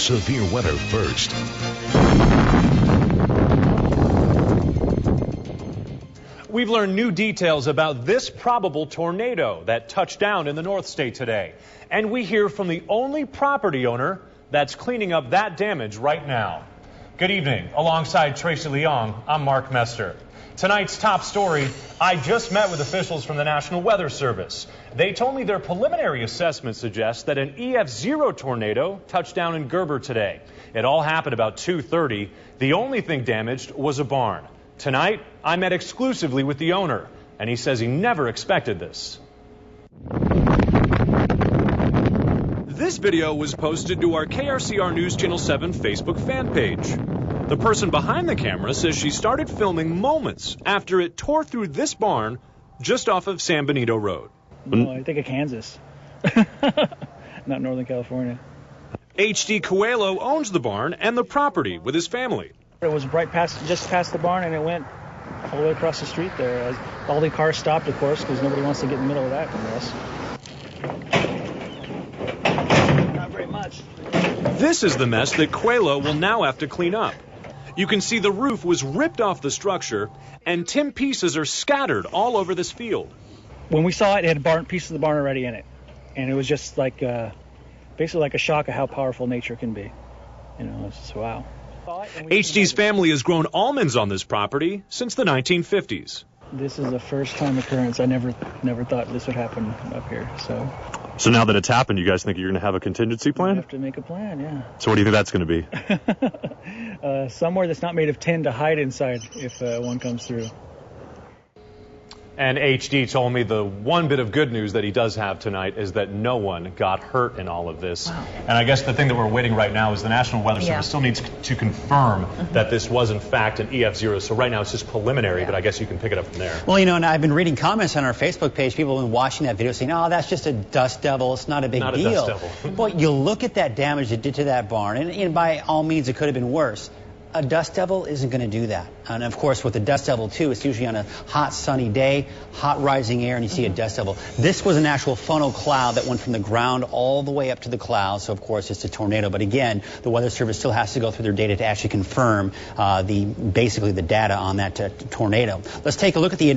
severe weather first. We've learned new details about this probable tornado that touched down in the North State today. And we hear from the only property owner that's cleaning up that damage right now. Good evening. Alongside Tracy Leong, I'm Mark Mester. Tonight's top story, I just met with officials from the National Weather Service. They told me their preliminary assessment suggests that an EF0 tornado touched down in Gerber today. It all happened about 2:30. The only thing damaged was a barn. Tonight, I met exclusively with the owner, and he says he never expected this. This video was posted to our KRCR News Channel 7 Facebook fan page. The person behind the camera says she started filming moments after it tore through this barn just off of San Benito Road. No, I think of Kansas, not Northern California. HD Coelho owns the barn and the property with his family. It was just past the barn, and it went all the way across the street there. All the cars stopped, of course, because nobody wants to get in the middle of that mess. Not very much. This is the mess that Coelho will now have to clean up. You can see the roof was ripped off the structure, and tin pieces are scattered all over this field. When we saw it, it had pieces of the barn already in it, and it was just like basically like a shock of how powerful nature can be. You know, it's just wow. HD's family has grown almonds on this property since the 1950s. This is a first-time occurrence. I never thought this would happen up here. So now that it's happened, you guys think you're going to have a contingency plan? We have to make a plan, yeah. So what do you think that's going to be? Somewhere that's not made of tin to hide inside if one comes through. And HD told me the one bit of good news that he does have tonight is that no one got hurt in all of this. Wow. And I guess the thing that we're waiting right now is the National Weather Service still needs to confirm that this was in fact an EF0. So right now it's just preliminary, but I guess you can pick it up from there. Well, you know, and I've been reading comments on our Facebook page. People have been watching that video saying, oh, that's just a dust devil. It's not a big deal. Not a dust devil. Well, you look at that damage it did to that barn, and by all means it could have been worse. A dust devil isn't going to do that. And of course, with the dust devil, too, it's usually on a hot, sunny day, hot rising air, and you see a dust devil. This was an actual funnel cloud that went from the ground all the way up to the clouds. So, of course, it's a tornado. But again, the Weather Service still has to go through their data to actually confirm basically the data on that tornado. Let's take a look at the